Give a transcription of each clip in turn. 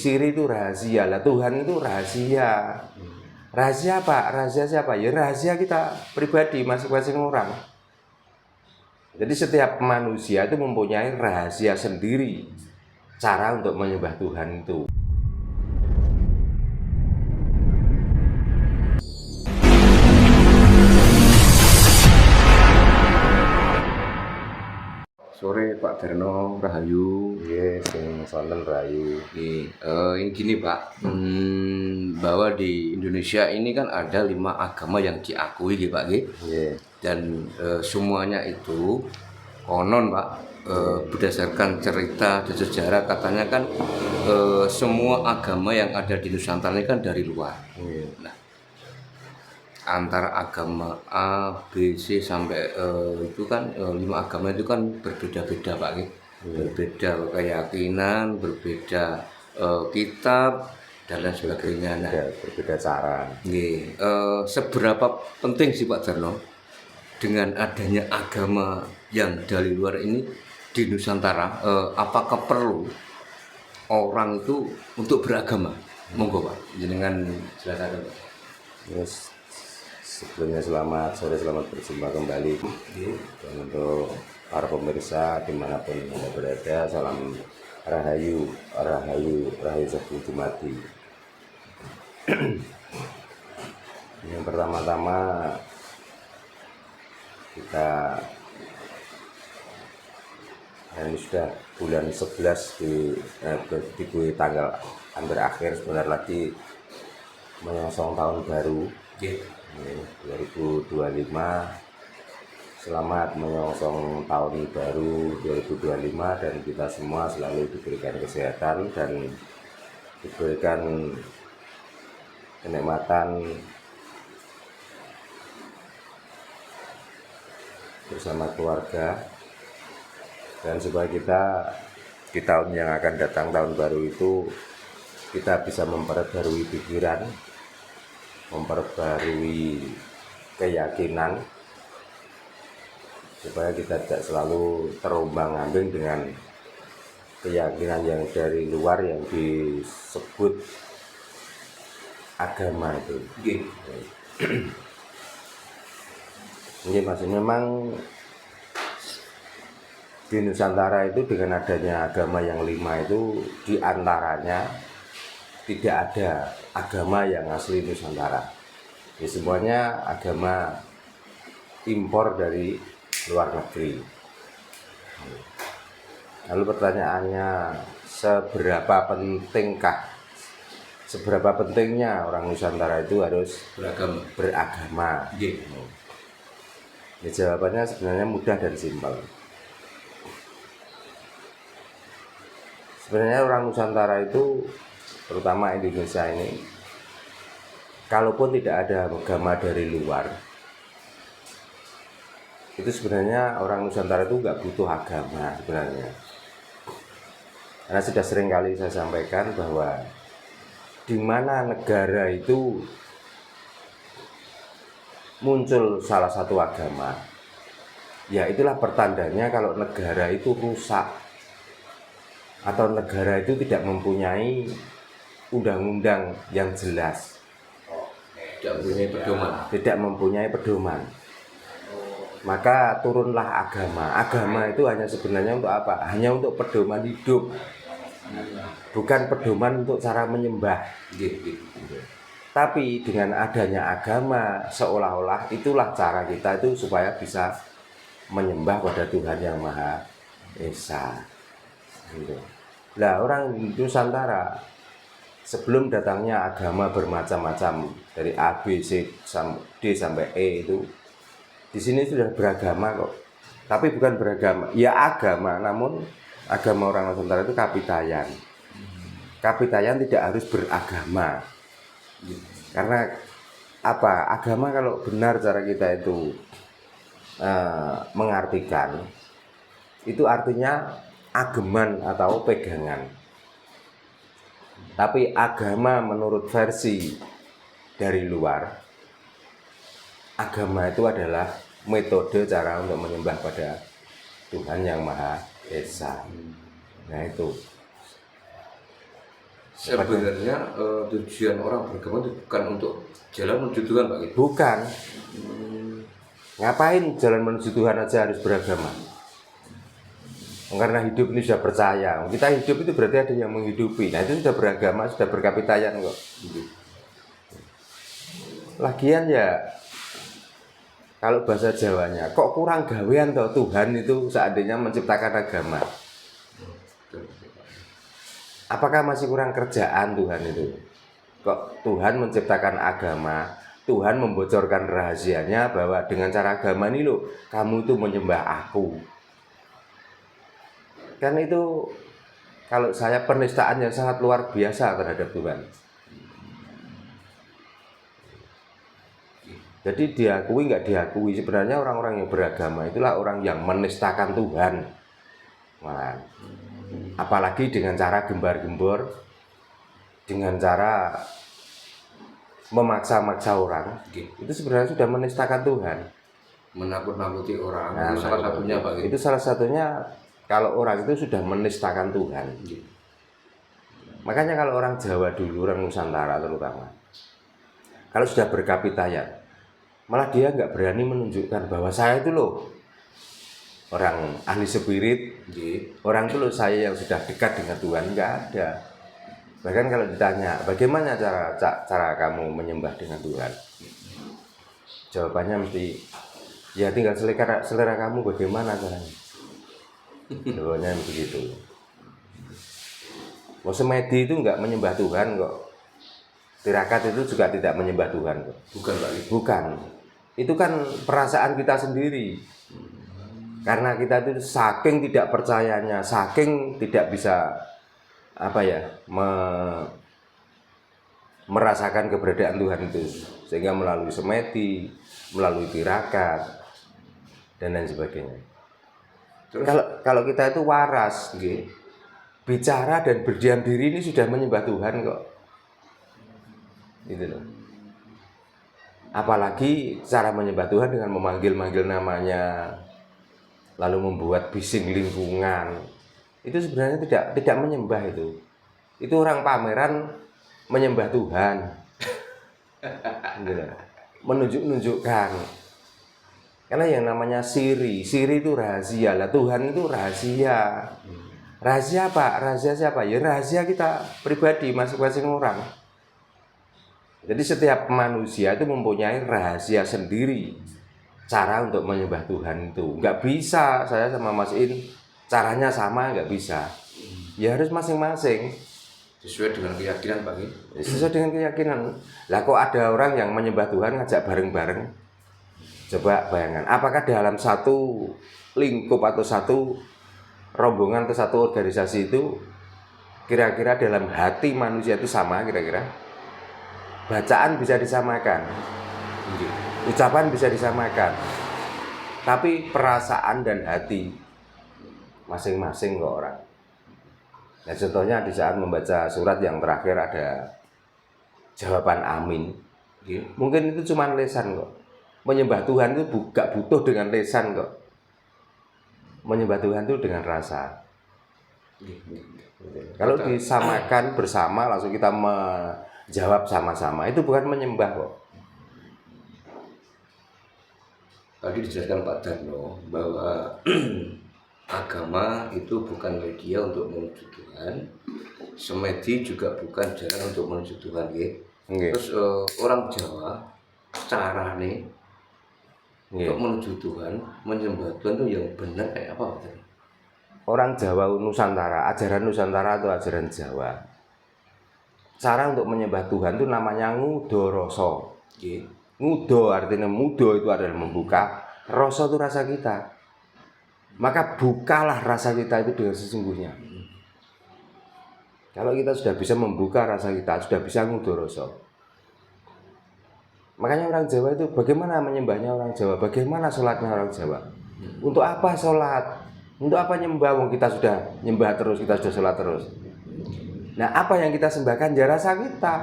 siri itu rahasia. Lah Tuhan itu rahasia. Rahasia apa? Rahasia siapa? Ya rahasia kita pribadi masing-masing orang. Jadi setiap manusia itu mempunyai rahasia sendiri cara untuk menyembah Tuhan itu. Sore Pak Darno, Rahayu. Yes, sonten Rahayu. Ini gini Pak, bahwa di Indonesia ini kan ada 5 agama yang diakui gitu Pak. Yeah. Dan semuanya itu konon Pak, berdasarkan cerita dan sejarah katanya kan semua agama yang ada di Nusantara ini kan dari luar. Yeah. Nah, antara agama A, B, C sampai itu kan 5 agama itu kan berbeda-beda Pak. Berbeda keyakinan, berbeda kitab dan lain sebagainya. Nah, berbeda cara. Seberapa penting sih Pak Darno dengan adanya agama yang dari luar ini di Nusantara? Apakah perlu orang itu untuk beragama? Monggo Pak, jenengan silakan Pak. Yes. Sebelumnya selamat berjumpa kembali. Dan untuk para pemirsa dimanapun Anda berada, salam Rahayu Sabtu Jumati. Yang pertama-tama kita ini sudah bulan 11 di tanggal hampir akhir, sebentar lagi menyongsong tahun baru. 2025. Selamat menyongsong tahun baru 2025 dan kita semua selalu diberikan kesehatan dan diberikan kenikmatan bersama keluarga, dan supaya kita di tahun yang akan datang, tahun baru itu, kita bisa memperbarui pikiran, memperbarui keyakinan, supaya kita tidak selalu terombang-ambing dengan keyakinan yang dari luar yang disebut agama itu. Ini masih memang di Nusantara itu dengan adanya agama yang 5 itu diantaranya tidak ada agama yang asli Nusantara. Ya, semuanya agama impor dari luar negeri. Lalu pertanyaannya, seberapa pentingnya orang Nusantara itu harus beragama? Ya, jawabannya sebenarnya mudah dan simpel. Sebenarnya orang Nusantara itu, terutama Indonesia ini, kalaupun tidak ada agama dari luar, itu sebenarnya orang Nusantara itu nggak butuh agama sebenarnya. Karena sudah sering kali saya sampaikan bahwa di mana negara itu muncul salah satu agama, ya itulah pertandanya kalau negara itu rusak atau negara itu tidak mempunyai undang-undang yang jelas, tidak mempunyai pedoman, maka turunlah agama. Agama itu hanya sebenarnya untuk apa? Hanya untuk pedoman hidup, bukan pedoman untuk cara menyembah. Tapi dengan adanya agama, seolah-olah itulah cara kita itu supaya bisa menyembah pada Tuhan yang Maha Esa. Nah, orang Nusantara sebelum datangnya agama bermacam-macam dari A, B, C, D sampai E itu di sini sudah beragama kok. Tapi bukan beragama, ya agama, namun agama orang Nusantara itu kapitayan. Kapitayan tidak harus beragama. Karena apa? Agama kalau benar cara kita itu mengartikan, itu artinya ageman atau pegangan. Tapi agama menurut versi dari luar, agama itu adalah metode cara untuk menyembah pada Tuhan yang Maha Esa. Nah itu. Sebenarnya tujuan orang beragama itu bukan untuk jalan menuju Tuhan, Pak. Gitu. Bukan. Ngapain jalan menuju Tuhan aja harus beragama? Karena hidup ini sudah percaya. Kita hidup itu berarti ada yang menghidupi. Nah itu sudah beragama, sudah berkapitayan kok. Lagian ya, kalau bahasa Jawanya, kok kurang gawean toh Tuhan itu seandainya menciptakan agama. Apakah masih kurang kerjaan Tuhan itu? Kok Tuhan menciptakan agama, Tuhan membocorkan rahasianya bahwa dengan cara agama ini loh, kamu itu menyembah aku. Kan itu kalau saya penistaan yang sangat luar biasa terhadap Tuhan. Jadi diakui nggak diakui, sebenarnya orang-orang yang beragama itulah orang yang menistakan Tuhan. Malah, apalagi dengan cara gembar-gembor, dengan cara memaksa-maksa orang, itu sebenarnya sudah menistakan Tuhan. Menakut-nakuti orang, Nah, itu salah satunya, Pak. Gitu. Itu salah satunya kalau orang itu sudah menistakan Tuhan. Makanya kalau orang Jawa dulu, orang Nusantara terutama, kalau sudah berkapitayan, malah dia nggak berani menunjukkan bahwa saya itu loh orang ahli spirit, orang itu loh saya yang sudah dekat dengan Tuhan, nggak ada. Bahkan kalau ditanya bagaimana cara kamu menyembah dengan Tuhan, jawabannya mesti ya tinggal selera kamu bagaimana caranya. Jawabannya begitu. Mau semedi itu nggak menyembah Tuhan kok. Tirakat itu juga tidak menyembah Tuhan kok. Bukan, Pak. Bukan. Itu kan perasaan kita sendiri. Karena kita itu saking tidak percayanya, saking tidak bisa merasakan keberadaan Tuhan itu, sehingga melalui semedi, melalui tirakat dan lain sebagainya. Terus, kalau kita itu waras, bicara dan berdiam diri ini sudah menyembah Tuhan kok. Gitu loh. Apalagi cara menyembah Tuhan dengan memanggil-manggil namanya, lalu membuat bising lingkungan, itu sebenarnya tidak menyembah itu. Itu orang pameran menyembah Tuhan, gitu. Menunjukkan. Karena yang namanya siri itu rahasia lah. Tuhan itu rahasia. Rahasia apa? Rahasia siapa? Ya rahasia kita pribadi masing-masing orang. Jadi setiap manusia itu mempunyai rahasia sendiri cara untuk menyembah Tuhan itu. Nggak bisa saya sama Mas In caranya sama, nggak bisa. Ya harus masing-masing. Sesuai dengan keyakinan, Pak. Sesuai dengan keyakinan. Lah kok ada orang yang menyembah Tuhan ngajak bareng-bareng? Coba bayangkan, apakah dalam satu lingkup atau satu rombongan atau satu organisasi itu kira-kira dalam hati manusia itu sama kira-kira? Bacaan bisa disamakan, ucapan bisa disamakan, tapi perasaan dan hati masing-masing kok orang. Nah contohnya di saat membaca surat yang terakhir ada jawaban amin, mungkin itu cuma lesan kok. Menyembah Tuhan itu gak butuh dengan lesan kok. Menyembah Tuhan itu dengan rasa. Kalau disamakan bersama langsung kita jawab sama-sama, itu bukan menyembah kok. Tadi dijelaskan Pak Darno bahwa agama itu bukan media untuk menuju Tuhan, semedi juga bukan jalan untuk menuju Tuhan, Terus orang Jawa cara nih untuk menuju Tuhan, menyembah Tuhan itu yang benar kayak apa, Pak? Orang Jawa Nusantara, ajaran Nusantara atau ajaran Jawa, cara untuk menyembah Tuhan itu namanya ngudoroso. Ngudo artinya mudo itu adalah membuka, rasa itu rasa kita. Maka bukalah rasa kita itu dengan sesungguhnya. Kalau kita sudah bisa membuka rasa kita, sudah bisa ngudoroso. Makanya orang Jawa itu bagaimana menyembahnya orang Jawa, bagaimana sholatnya orang Jawa. Untuk apa sholat? Untuk apa nyembah? Kita sudah nyembah terus, kita sudah sholat terus. Nah apa yang kita sembahkan ya rasa kita.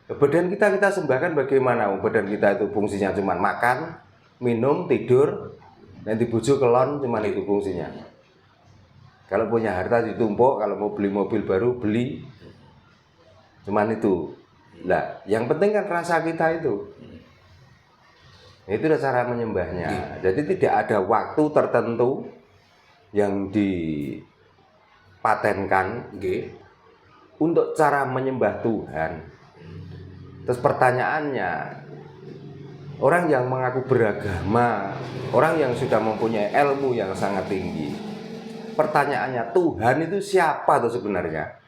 Badan kita sembahkan bagaimana? Badan kita itu fungsinya cuma makan, minum, tidur, dan dibujuk kelon, cuma itu fungsinya. Kalau punya harta ditumpuk, kalau mau beli mobil baru beli, Cuman itu. Lah, yang penting kan rasa kita itu. Itulah cara menyembahnya. Jadi tidak ada waktu tertentu yang dipatenkan untuk cara menyembah Tuhan. Terus pertanyaannya, orang yang mengaku beragama, orang yang sudah mempunyai ilmu yang sangat tinggi, pertanyaannya Tuhan itu siapa tuh sebenarnya?